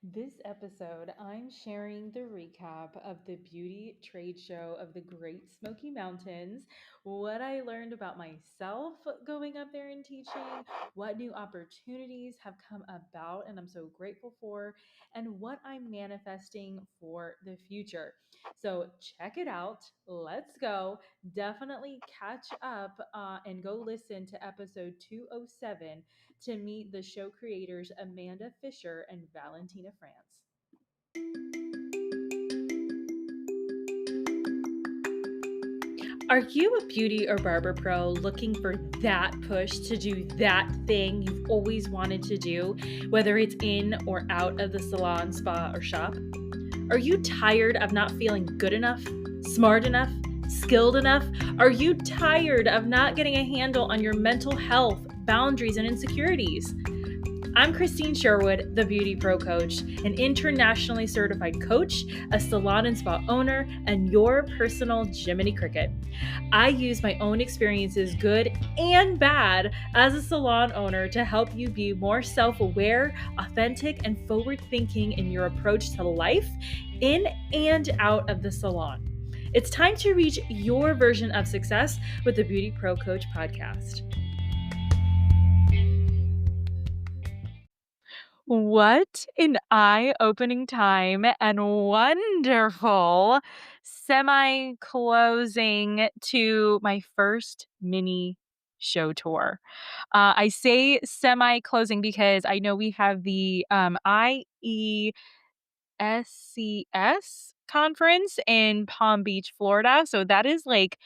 This episode, I'm sharing the recap of the beauty trade show of the Great Smokey Mountains, what I learned about myself going up there and teaching, what new opportunities have come about and I'm so grateful for, and what I'm manifesting for the future. So, check it out. Let's go. Definitely catch up and go listen to episode 207 to meet the show creators Amanda Fisher and Valentina France. Are you a beauty or barber pro looking for that push to do that thing you've always wanted to do, whether it's in or out of the salon, spa, or shop? Are you tired of not feeling good enough, smart enough, skilled enough? Are you tired of not getting a handle on your mental health, boundaries, and insecurities? I'm Krystine Sherwood, the Beauty Pro Coach, an internationally certified coach, a salon and spa owner, and your personal Jiminy Cricket. I use my own experiences, good and bad, as a salon owner to help you be more self-aware, authentic, and forward-thinking in your approach to life, in and out of the salon. It's time to reach your version of success with the Beauty Pro Coach podcast. What an eye-opening time and wonderful semi-closing to my first mini show tour. I say semi-closing because I know we have the IESCS conference in Palm Beach, Florida. So that is like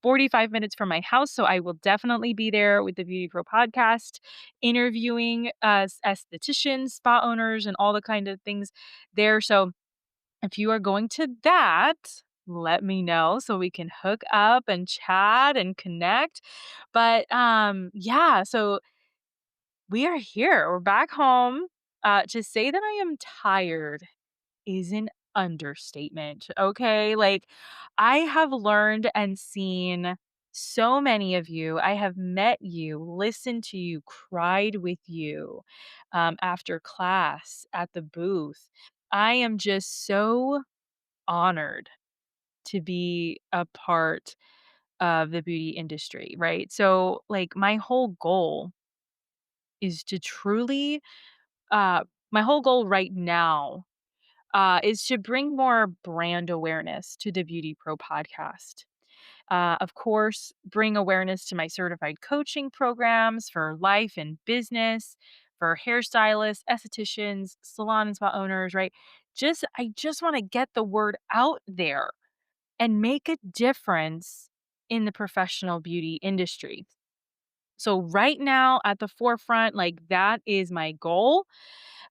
45 minutes from my house. So I will definitely be there with the Beauty Pro podcast, interviewing estheticians, spa owners, and all the kind of things there. So if you are going to that, let me know so we can hook up and chat and connect. But yeah, so we are here. We're back home. To say that I am tired is an understatement, okay? Like, I have learned and seen so many of you. I have met you, listened to you, cried with you after class at the booth. I am just so honored to be a part of the beauty industry, right? So, like, is to truly, uh, my whole goal right now is to bring more brand awareness to the Beauty Pro podcast. Of course, bring awareness to my certified coaching programs for life and business, for hairstylists, estheticians, salon and spa owners, right? I just want to get the word out there and make a difference in the professional beauty industry. So right now at the forefront, like that is my goal.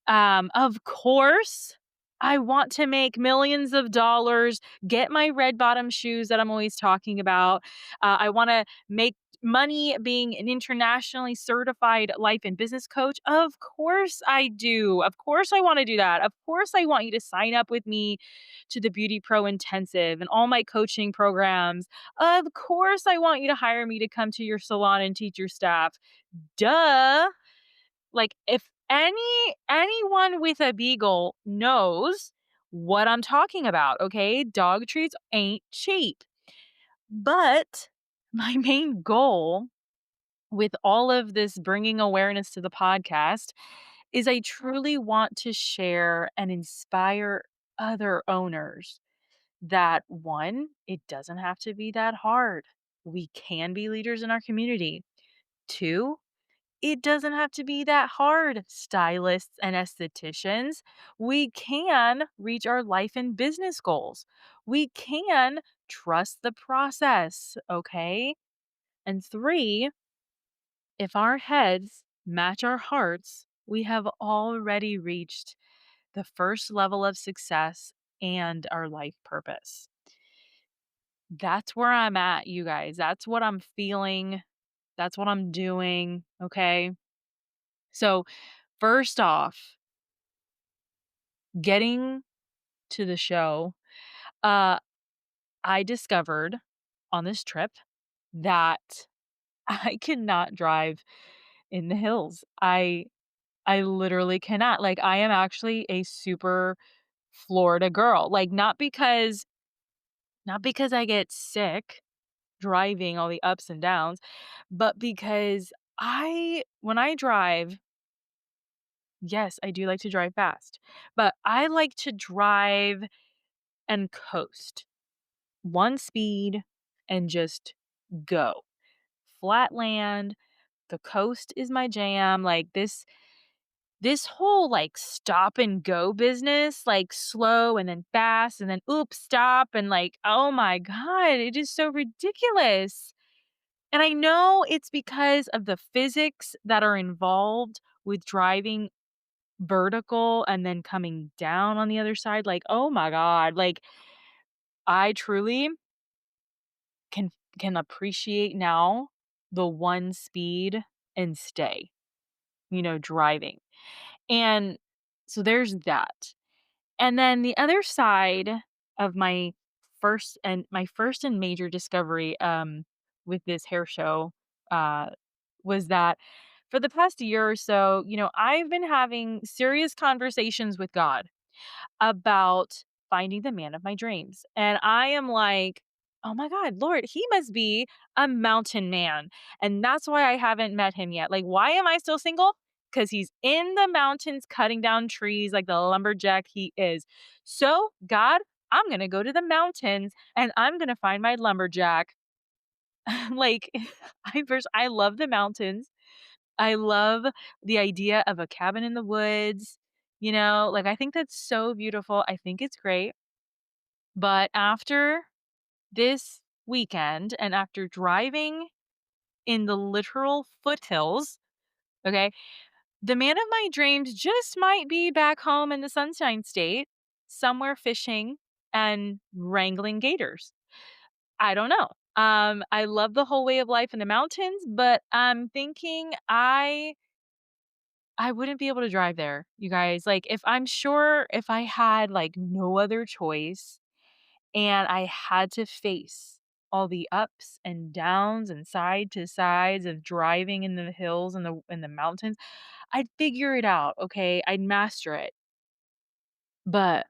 Of course, I want to make millions of dollars, get my red bottom shoes that I'm always talking about. I want to make money being an internationally certified life and business coach. Of course I do. Of course I want to do that. Of course I want you to sign up with me to the Beauty Pro Intensive and all my coaching programs. Of course I want you to hire me to come to your salon and teach your staff. Duh. Like, if anyone with a beagle knows what I'm talking about, okay? Dog treats ain't cheap. But my main goal with all of this bringing awareness to the podcast is I truly want to share and inspire other owners that one, it doesn't have to be that hard. We can be leaders in our community. Two, it doesn't have to be that hard, stylists and estheticians. We can reach our life and business goals. We can trust the process, okay? And three, if our heads match our hearts, we have already reached the first level of success and our life purpose. That's where I'm at, you guys. That's what I'm feeling. That's what I'm doing, okay? So, first off, getting to the show, uh, I discovered on this trip that I cannot drive in the hills. I literally cannot. Like, I am actually a super Florida girl. Like, not because I get sick driving all the ups and downs, but because when I drive, yes, I do like to drive fast, but I like to drive and coast. One speed and just go. Flat land, the coast is my jam. Like this whole like stop and go business, like slow and then fast and then oops, stop and like, oh my God, it is so ridiculous. And I know it's because of the physics that are involved with driving vertical and then coming down on the other side. Like, oh my God. Like I truly can can appreciate now the one speed and stay, driving. And so there's that. And then the other side of my first and major discovery with this hair show uh was that for the past year or so, I've been having serious conversations with God about finding the man of my dreams. And I am like, oh my God, Lord, he must be a mountain man. And that's why I haven't met him yet. Like, why am I still single? Because he's in the mountains cutting down trees like the lumberjack he is. So, God, I'm going to go to the mountains and I'm going to find my lumberjack. Like, I love the mountains. I love the idea of a cabin in the woods, like, I think that's so beautiful. I think it's great. But after this weekend and after driving in the literal foothills, okay, the man of my dreams just might be back home in the Sunshine State, somewhere fishing and wrangling gators. I don't know. I love the whole way of life in the mountains, but I'm thinking I wouldn't be able to drive there, you guys. Like, if I had, like, no other choice and I had to face all the ups and downs and side to sides of driving in the hills and the mountains, I'd figure it out, okay? I'd master it. But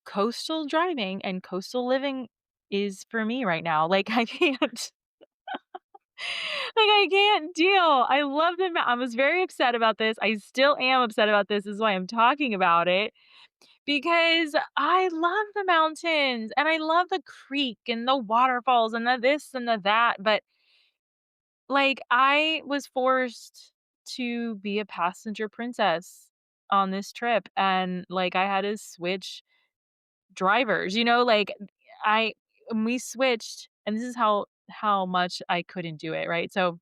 coastal driving and coastal living is for me right now. Like, I can't I can't deal. I love the I was very upset about this. I still am upset about this. This is why I'm talking about it, because I love the mountains and I love the creek and the waterfalls and the this and the that, but, like, I was forced to be a passenger princess on this trip, and, like, I had to switch drivers, like, I we switched, and this is how much I couldn't do it, right? So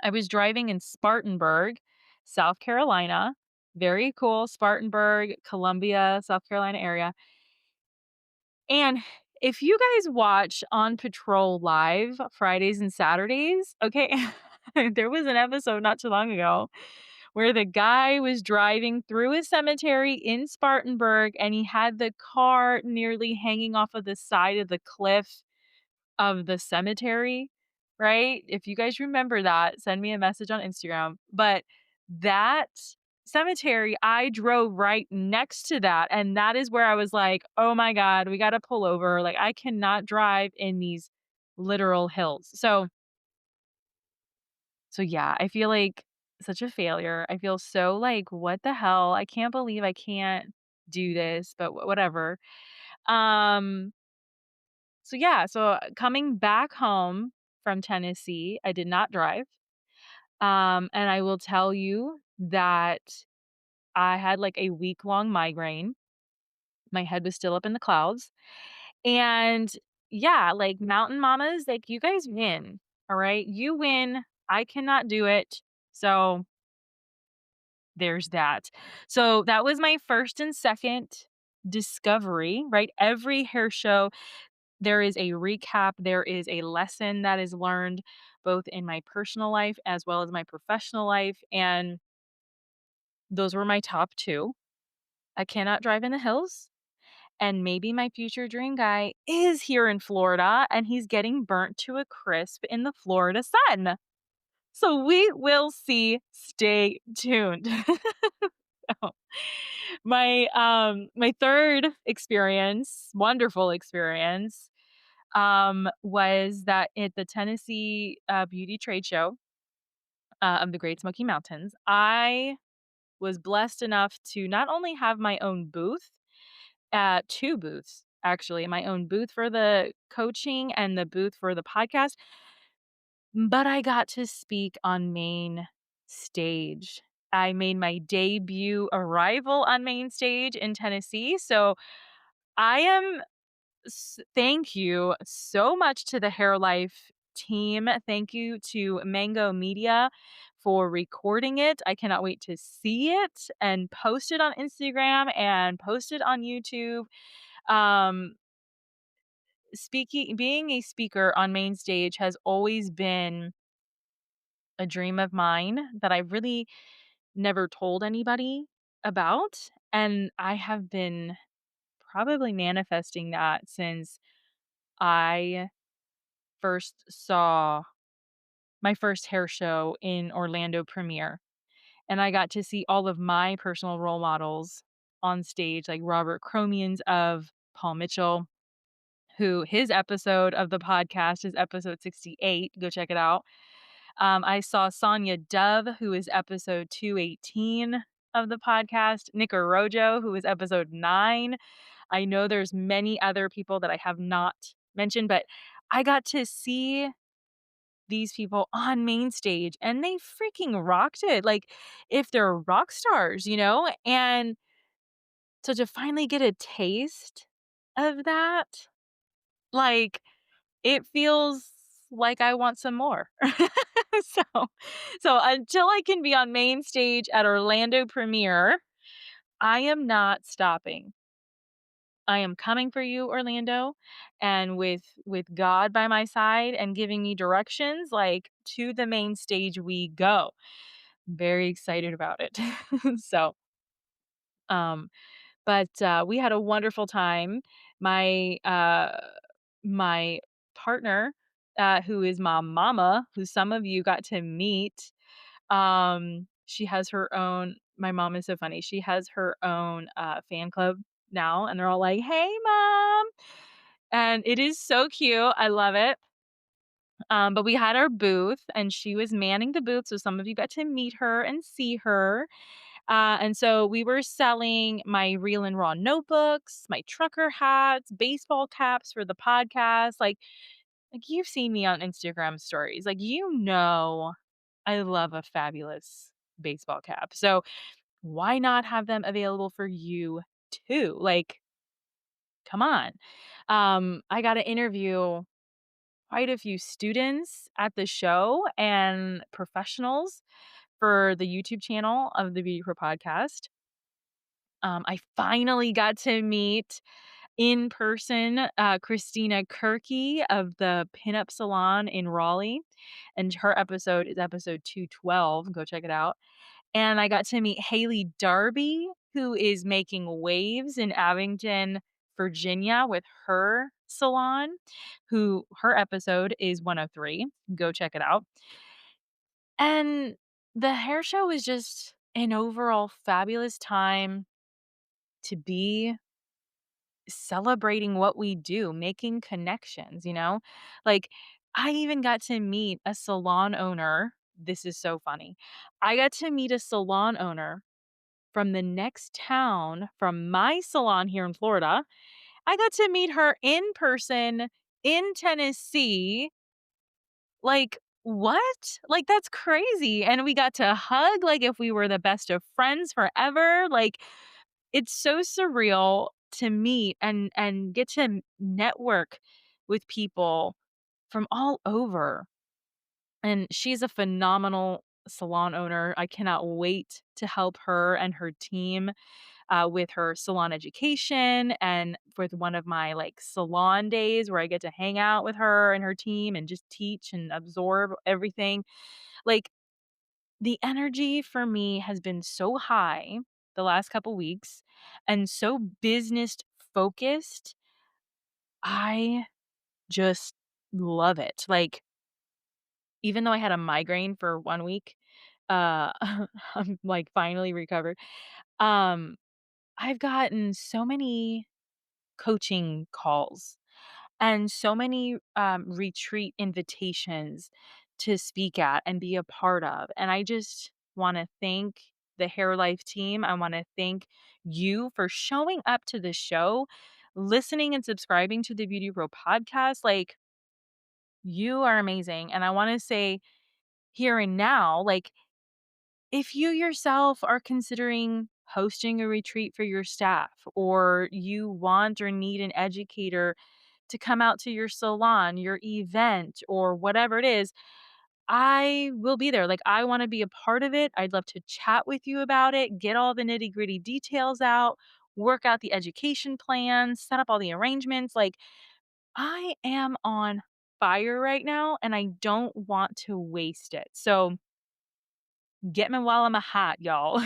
I was driving in Spartanburg, South Carolina. Very cool. Spartanburg, Columbia, South Carolina area. And if you guys watch On Patrol Live Fridays and Saturdays, okay, there was an episode not too long ago where the guy was driving through a cemetery in Spartanburg and he had the car nearly hanging off of the side of the cliff of the cemetery, right? If you guys remember that, send me a message on Instagram. But that cemetery, I drove right next to that, and that is where I was like, "Oh my god, we gotta pull over, like, I cannot drive in these literal hills." So yeah, I feel like such a failure. I feel so like, "What the hell? I can't believe I can't do this," but whatever. Um So yeah, coming back home from Tennessee, I did not drive. And I will tell you that I had like a week-long migraine. My head was still up in the clouds. And yeah, like mountain mamas, like you guys win. All right. You win. I cannot do it. So there's that. So that was my first and second discovery, right? Every hair show there is a recap, there is a lesson that is learned both in my personal life as well as my professional life, and those were my top 2. I cannot drive in the hills, and maybe my future dream guy is here in Florida, and he's getting burnt to a crisp in the Florida sun. So we will see. Stay tuned. So, my third experience, wonderful experience, was that at the Tennessee beauty trade show of the Great Smokey Mountains, I was blessed enough to not only have my own booth, two booths actually, my own booth for the coaching and the booth for the podcast, but I got to speak on main stage. I made my debut arrival on main stage in Tennessee. So I am thank you so much to the Hair Life team. Thank you to Mango Media for recording it. I cannot wait to see it and post it on Instagram and post it on YouTube. Um, being a speaker on main stage has always been a dream of mine that I really never told anybody about. And I have been probably manifesting that since I first saw my first hair show in Orlando premiere. And I got to see all of my personal role models on stage, like Robert Cromians of Paul Mitchell, who his episode of the podcast is episode 68. Go check it out. I saw Sonia Dove, who is episode 218 of the podcast, Nick Rojo, who is episode 9. I know there's many other people that I have not mentioned, but I got to see these people on main stage and they freaking rocked it. Like if they're rock stars, and so to finally get a taste of that, like it feels like I want some more. So so until I can be on main stage at Orlando premiere, I am not stopping. I am coming for you, Orlando, and with God by my side and giving me directions, like, to the main stage we go. Very excited about it. So, um, we had a wonderful time. My partner, who is my mama, who some of you got to meet, she has her own my mom is so funny. She has her own, fan club now, and they're all like, "Hey, mom." And it is so cute. I love it. But we had our booth, and she was manning the booth, so some of you got to meet her and see her. And so we were selling my Real and Raw notebooks, my trucker hats, baseball caps for the podcast. Like you've seen me on Instagram stories. Like I love a fabulous baseball cap. So why not have them available for you too? Like, come on. I got to interview quite a few students at the show and professionals for the YouTube channel of the Beauty Pro podcast. I finally got to meet in person Christina Kirky of the Pinup Salon in Raleigh, and her episode is episode 212. Go check it out. And I got to meet Haley Darby, who is making waves in Abington, Virginia with her salon, who her episode is 103. Go check it out. And the hair show was just an overall fabulous time to be celebrating what we do, making connections. Like, I even got to meet a salon owner. This is so funny. I got to meet a salon owner from the next town from my salon here in Florida. I got to meet her in person in Tennessee. Like, what? Like, that's crazy. And we got to hug like if we were the best of friends forever. Like, it's so surreal to meet and get to network with people from all over. And she's a phenomenal salon owner. I cannot wait to help her and her team with her salon education and with one of my like salon days where I get to hang out with her and her team and just teach and absorb everything. Like the energy for me has been so high the last couple weeks and so business focused. I just love it. Like even though I had a migraine for 1 week, uh, I'm, like, finally recovered. Um, I've gotten so many coaching calls and so many, retreat invitations to speak at and be a part of, and I just wanna thank the Hair Life team. I wanna thank you for showing up to the show, listening and subscribing to the Beauty Pro podcast, like, you are amazing, and I wanna say here and now, like, if you yourself are considering hosting a retreat for your staff, or you want or need an educator to come out to your salon, your event, or whatever it is, I will be there. Like, I want to be a part of it. I'd love to chat with you about it, get all the nitty gritty details out, work out the education plans, set up all the arrangements. Like, I am on fire right now and I don't want to waste it. So, get me while I'm a hot, y'all.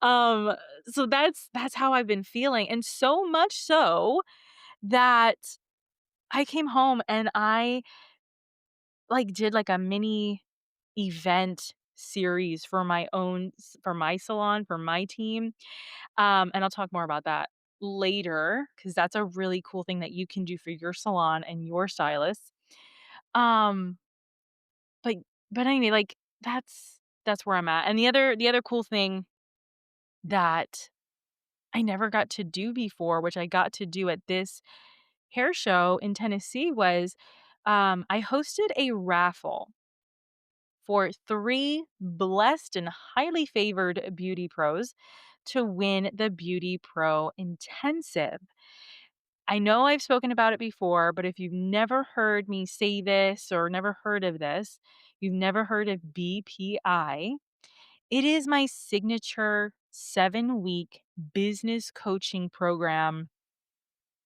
um so that's how I've been feeling, and so much so that I came home and I like did like a mini event series for my own for my salon, for my team. And I'll talk more about that later cuz that's a really cool thing that you can do for your salon and your stylist. Um but but anyway, like that's where I'm at. And the other cool thing that I never got to do before, which I got to do at this hair show in Tennessee, was I hosted a raffle for 3 blessed and highly favored beauty pros to win the Beauty Pro Intensive. I know I've spoken about it before, but if you've never heard me say this or never heard of this, you've never heard of BPI, it is my signature 7-week business coaching program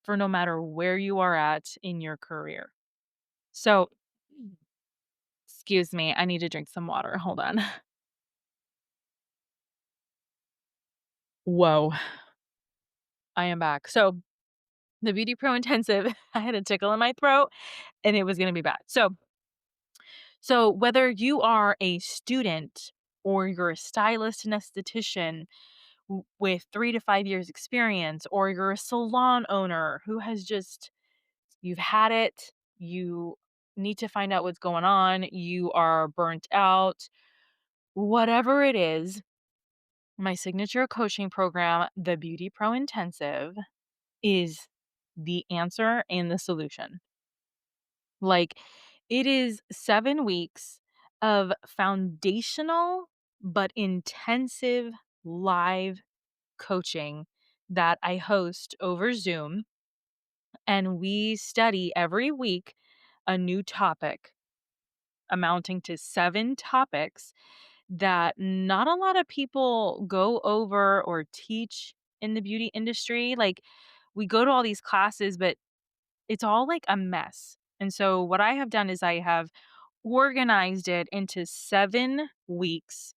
for no matter where you are at in your career. So, excuse me, I need to drink some water. Hold on. Whoa, I am back. So, the Beauty Pro Intensive, I had a tickle in my throat and it was going to be bad. So whether you are a student or you're a stylist and esthetician with 3 to 5 years experience, or you're a salon owner who has just you've had it, you need to find out what's going on, you are burnt out, whatever it is, my signature coaching program, the Beauty Pro Intensive, is the answer and the solution. Like, it is 7 weeks of foundational but intensive live coaching that I host over Zoom, and we study every week a new topic amounting to 7 topics that not a lot of people go over or teach in the beauty industry. Like, we go to all these classes, but it's all like a mess. And so what I have done is I have organized it into 7 weeks.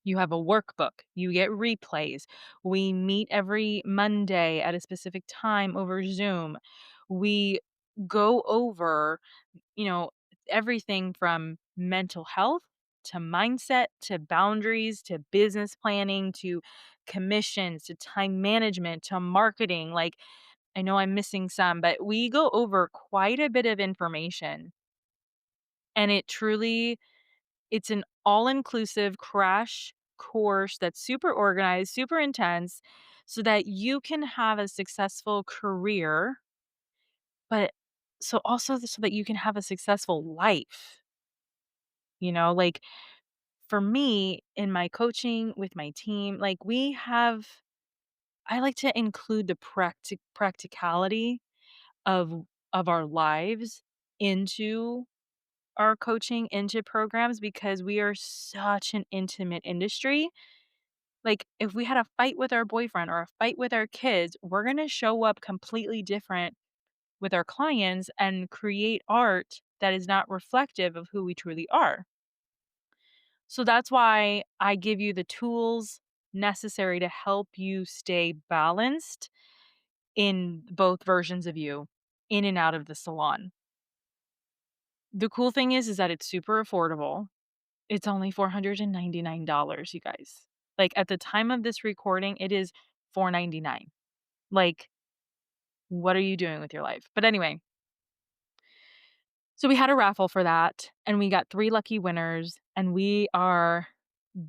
You have a workbook, you get replays. We meet every Monday at a specific time over Zoom. We go over, you know, everything from mental health to mindset to boundaries to business planning to commissions to time management to marketing. Like, I know I'm missing some, but we go over quite a bit of information, and it's an all-inclusive crash course that's super organized, super intense, so that you can have a successful career, but so that you can have a successful life, like, for me, in my coaching with my team, like, I like to include the practicality of our lives into our coaching, into programs, because we are such an intimate industry. Like, if we had a fight with our boyfriend or a fight with our kids, we're gonna show up completely different with our clients and create art that is not reflective of who we truly are. So that's why I give you the tools necessary to help you stay balanced in both versions of you, in and out of the salon. The cool thing is that it's super affordable. It's only $499, you guys. Like, at the time of this recording, it is $499. Like, what are you doing with your life? But anyway, so we had a raffle for that, and we got 3 lucky winners, and we are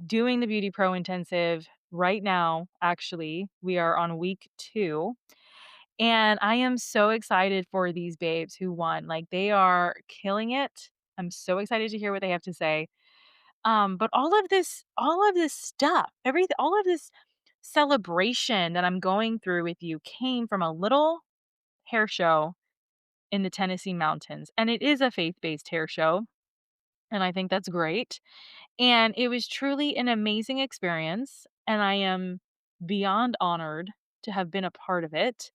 doing the Beauty Pro Intensive right now, actually. We are on week 2, and I am so excited for these babes who won. Like, they are killing it. I'm so excited to hear what they have to say. But all of this stuff, all of this celebration that I'm going through with you came from a little hair show in the Tennessee mountains. And it is a faith-based hair show, and I think that's great. And it was truly an amazing experience, and I am beyond honored to have been a part of it.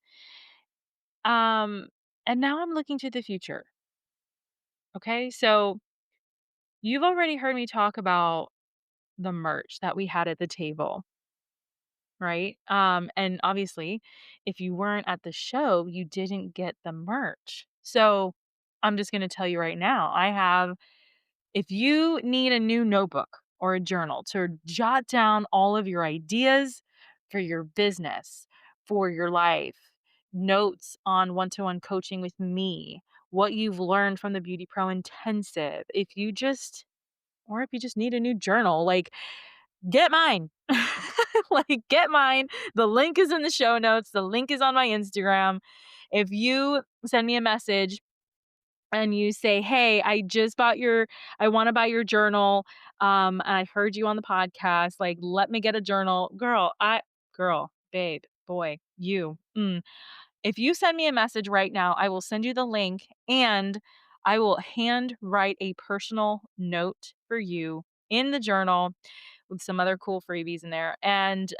Um, and now I'm looking to the future. Okay? So, you've already heard me talk about the merch that we had at the table. Right? And obviously, if you weren't at the show, you didn't get the merch. So I'm just going to tell you right now, if you need a new notebook or a journal to jot down all of your ideas for your business, for your life, notes on one-to-one coaching with me, what you've learned from the Beauty Pro Intensive, if you just need a new journal, like, get mine. Like, get mine. The link is in the show notes. The link is on my Instagram. If you send me a message and you say, "Hey, I wanna buy your journal, and I heard you on the podcast, like, let me get a journal." Girl, babe, boy, if you send me a message right now, I will send you the link, and I will hand write a personal note for you in the journal with some other cool freebies in there. And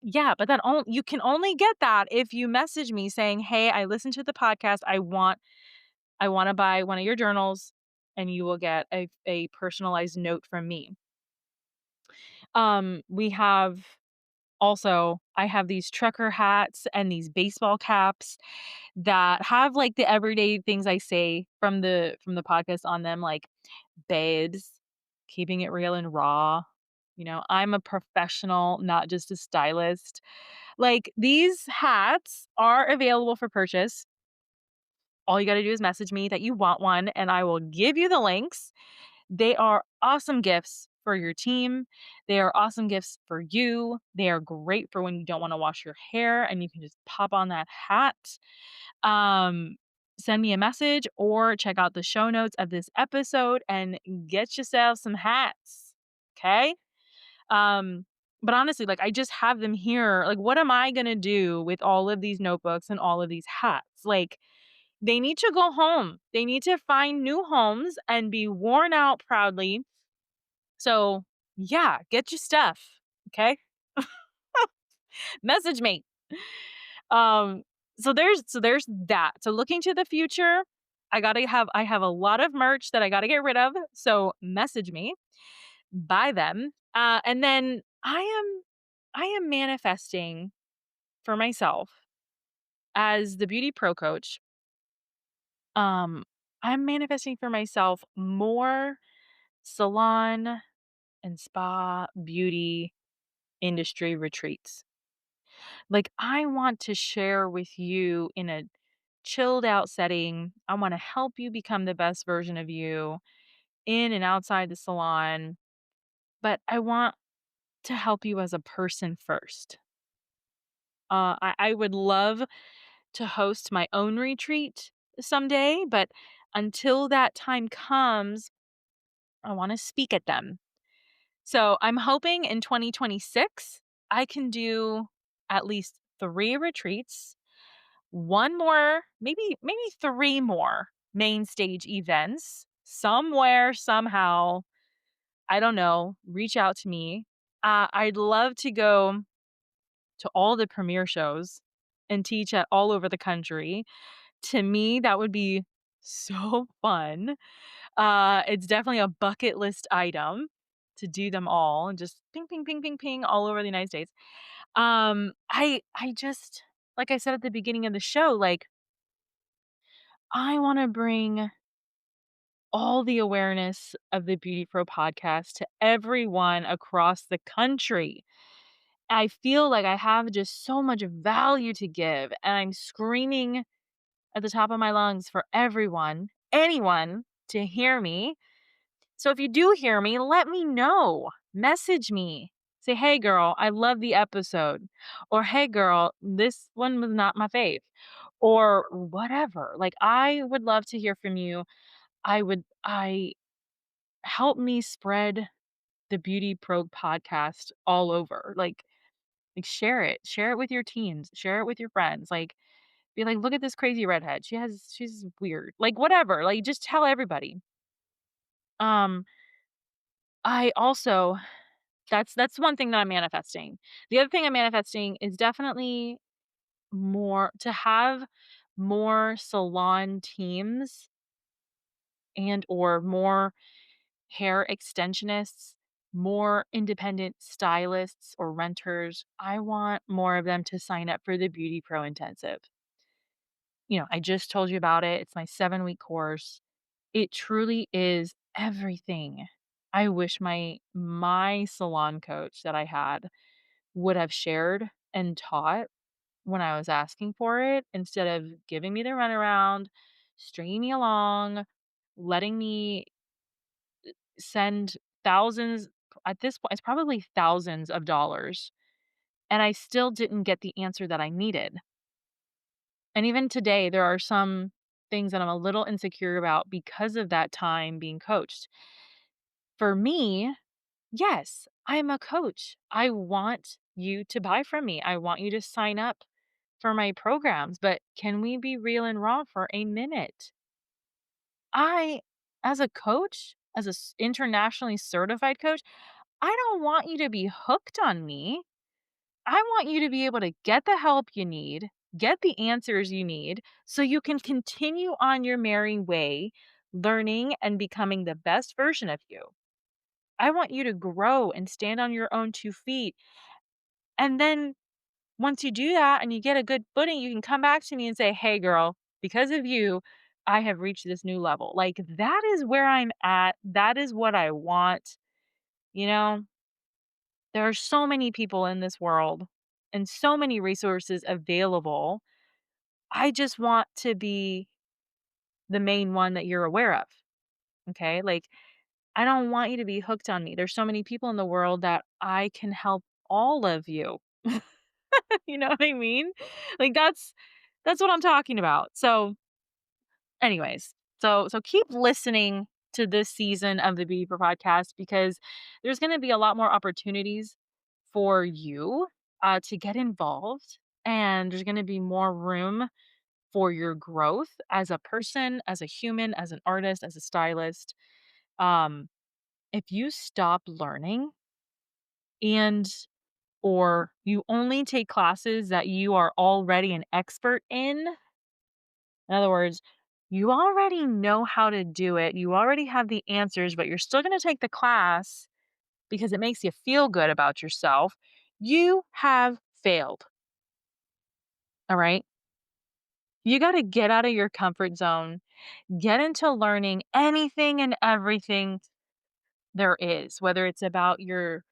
yeah, but you can only get that if you message me saying, "Hey, I listened to the podcast. I want to buy one of your journals," and you will get a personalized note from me. We have Also, I have these trucker hats and these baseball caps that have, like, the everyday things I say from the podcast on them, like, babes, keeping it real and raw. I'm a professional, not just a stylist. Like, these hats are available for purchase. All you gotta do is message me that you want one, and I will give you the links. They are awesome gifts for your team. They are awesome gifts for you. They are great for when you don't wanna wash your hair and you can just pop on that hat. Um, Send me a message or check out the show notes of this episode and get yourself some hats. Okay? Um, but honestly, like, I just have them here. Like, what am I gonna do with all of these notebooks and all of these hats? Like, they need to go home. They need to find new homes and be worn out proudly. So, yeah, get your stuff. Okay? Message me. Um, so there's that. So looking to the future, I have a lot of merch that I gotta get rid of. So message me, buy them. And then I am manifesting for myself as the beauty pro coach. Um, I'm manifesting for myself more salon and spa beauty industry retreats. Like, I want to share with you in a chilled out setting. I want to help you become the best version of you in and outside the salon, but I want to help you as a person first. I would love to host my own retreat someday, but until that time comes, I want to speak at them. So I'm hoping in 2026, I can do at least 3 retreats, one more, maybe 3 more main stage events somewhere, somehow. I don't know. Reach out to me. I'd love to go to all the premiere shows and teach at all over the country. To me, that would be so fun. It's definitely a bucket list item to do them all and just ping, ping, ping, ping, ping all over the United States. I just, like I said at the beginning of the show, like, I want to bring all the awareness of the Beauty Pro podcast to everyone across the country. I feel like I have just so much value to give, and I'm screaming at the top of my lungs for everyone, anyone to hear me. So if you do hear me, let me know. Message me. Say, hey girl, I love the episode. Or hey girl, this one was not my fave. Or whatever. Like, I would love to hear from you. I help me spread the Beauty Pro podcast all over. Like share it. Share it with your teens. Share it with your friends. Like, be like, look at this crazy redhead. She's weird. Like, whatever. Like, just tell everybody. Um, I also that's one thing that I'm manifesting. The other thing I'm manifesting is definitely more to have more salon teams and or more hair extensionists, more independent stylists or renters. I want more of them to sign up for the Beauty Pro Intensive. I just told you about it. It's my 7-week course. It truly is everything. I wish my salon coach that I had would have shared and taught when I was asking for it instead of giving me the runaround, stringing me along, letting me send thousands at this point, it's probably thousands of dollars, and I still didn't get the answer that I needed. And even today, there are some things that I'm a little insecure about because of that time being coached. For me, yes, I'm a coach. I want you to buy from me. I want you to sign up for my programs, but can we be real and raw for a minute? I, as a coach, as a internationally certified coach, I don't want you to be hooked on me. I want you to be able to get the help you need, get the answers you need, so you can continue on your merry way, learning and becoming the best version of you. I want you to grow and stand on your own 2 feet. And then once you do that and you get a good footing, you can come back to me and say, hey, girl, because of you, I have reached this new level. Like, that is where I'm at. That is what I want. You know, there are so many people in this world and so many resources available. I just want to be the main one that you're aware of. Okay. Like, I don't want you to be hooked on me. There's so many people in the world that I can help all of you. You know what I mean? Like, that's what I'm talking about. So, anyways, so keep listening to this season of the Beauty for podcast because there's going to be a lot more opportunities for you to get involved, and there's going to be more room for your growth as a person, as a human, as an artist, as a stylist. Um, if you stop learning and or you only take classes that you are already an expert in other words, you already know how to do it, you already have the answers, but you're still going to take the class because it makes you feel good about yourself, you have failed. All right? You got to get out of your comfort zone, get into learning anything and everything there is, whether it's about your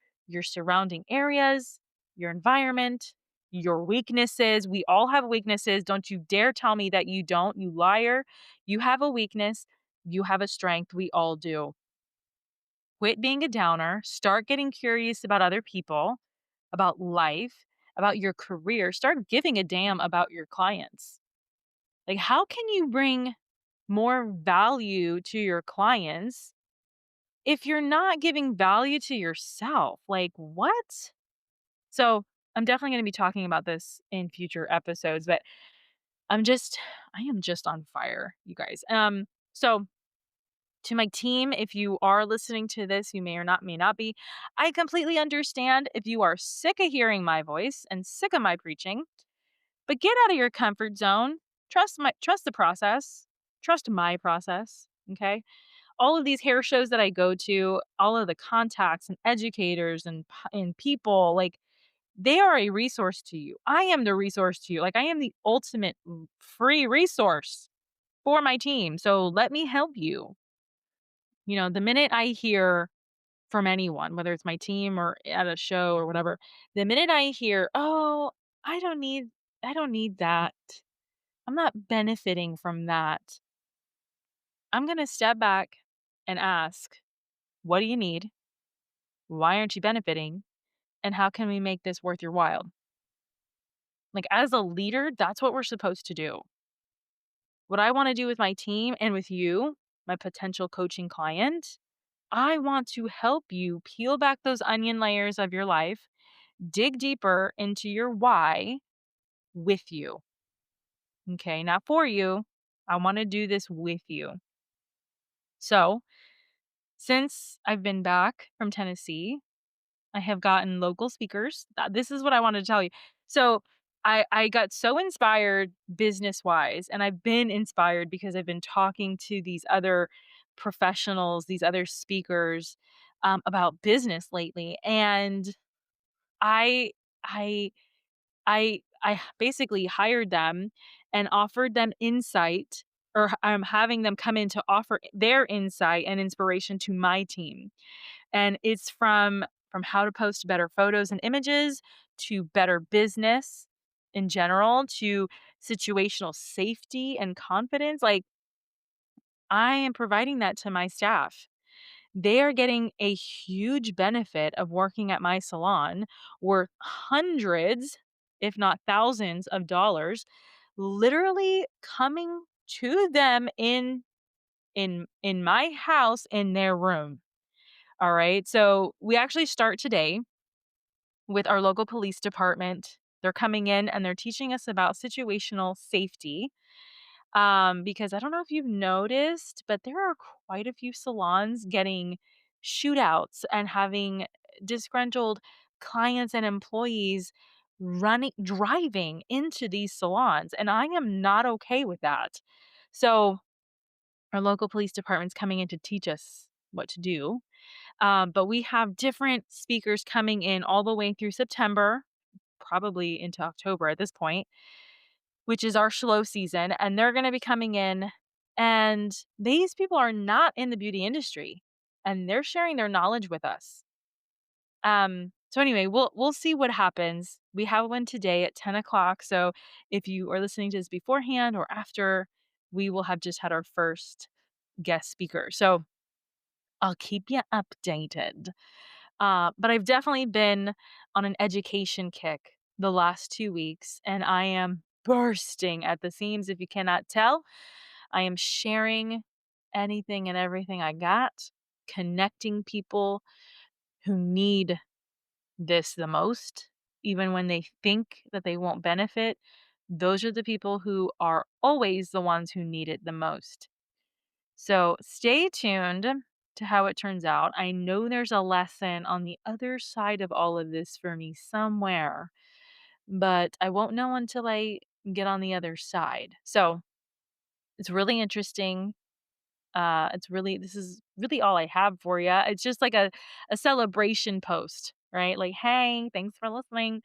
surrounding areas, your environment, your weaknesses. We all have weaknesses. Don't you dare tell me that you don't, you liar. You have a weakness, you have a strength. We all do. Quit being a downer, start getting curious about other people, about life, about your career. Start giving a damn about your clients. Like, how can you bring more value to your clients if you're not giving value to yourself? Like, what? So, I'm definitely going to be talking about this in future episodes, but I am just on fire, you guys. So to my team, if you are listening to this, you may or not may not be. I completely understand if you are sick of hearing my voice and sick of my preaching, but get out of your comfort zone. Trust the process. Trust my process. Okay. All of these hair shows that I go to, all of the contacts and educators and people, like, they are a resource to you. I am the resource to you. Like, I am the ultimate free resource for my team. So let me help you. The minute I hear from anyone, whether it's my team or at a show or whatever, the minute I hear, "Oh, I don't need I don't need that. I'm not benefiting from that." I'm going to step back and ask, "What do you need? Why aren't you benefiting? And how can we make this worth your while?" Like, as a leader, that's what we're supposed to do. What I want to do with my team and with you, my potential coaching client, I want to help you peel back those onion layers of your life, dig deeper into your why with you. Okay, not for you. I want to do this with you. So, since I've been back from Tennessee, I have gotten local speakers. This is what I wanted to tell you. So, I got so inspired business wise, and I've been inspired because I've been talking to these other professionals, these other speakers about business lately, and I I I basically hired them and offered them insight, or I'm having them come in to offer their insight and inspiration to my team. And it's from how to post better photos and images, to better business in general, to situational safety and confidence. Like, I am providing that to my staff. They are getting a huge benefit of working at my salon, worth hundreds, if not thousands of dollars, literally coming to them in my house, in their room. All right. So we actually start today with our local police department. They're coming in and they're teaching us about situational safety. Because I don't know if you've noticed, but there are quite a few salons getting shootouts and having disgruntled clients and employees driving into these salons. And I am not okay with that. So our local police department's coming in to teach us what to do. But we have different speakers coming in all the way through September, probably into October at this point, which is our slow season. And they're going to be coming in. And these people are not in the beauty industry, and they're sharing their knowledge with us. So anyway, we'll see what happens. We have one today at 10 o'clock. So if you are listening to this beforehand or after, we will have just had our first guest speaker. So I'll keep you updated. But I've definitely been on an education kick the last 2 weeks, and I am bursting at the seams. If you cannot tell, I am sharing anything and everything I got, connecting people who need this the most, even when they think that they won't benefit. Those are the people who are always the ones who need it the most. So stay tuned to how it turns out. I know there's a lesson on the other side of all of this for me somewhere, but I won't know until I get on the other side. So it's really interesting. This is really all I have for you. It's just like a celebration post, right? Like, hey, thanks for listening.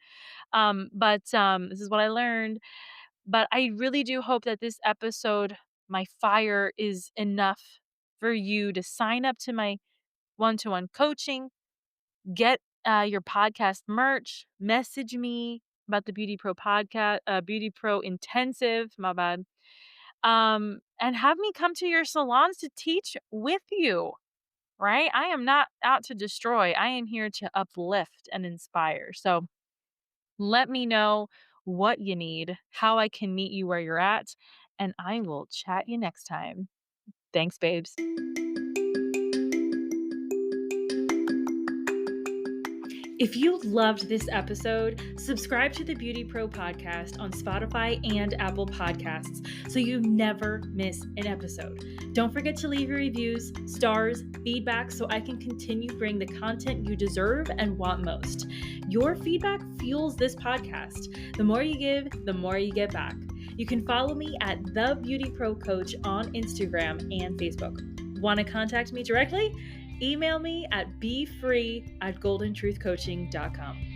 But this is what I learned. But I really do hope that this episode, my fire, is enough for you to sign up to my one-to-one coaching, get your podcast merch, message me about the Beauty Pro podcast, Beauty Pro intensive, my bad. And have me come to your salons to teach with you, right? I am not out to destroy. I am here to uplift and inspire. So let me know what you need, how I can meet you where you're at, and I will chat you next time. Thanks, babes. If you loved this episode, subscribe to the Beauty Pro podcast on Spotify and Apple Podcasts so you never miss an episode. Don't forget to leave your reviews, stars, feedback so I can continue bringing the content you deserve and want most. Your feedback fuels this podcast. The more you give, the more you get back. You can follow me at The Beauty Pro Coach on Instagram and Facebook. Want to contact me directly? Email me at befree@goldentruthcoaching.com.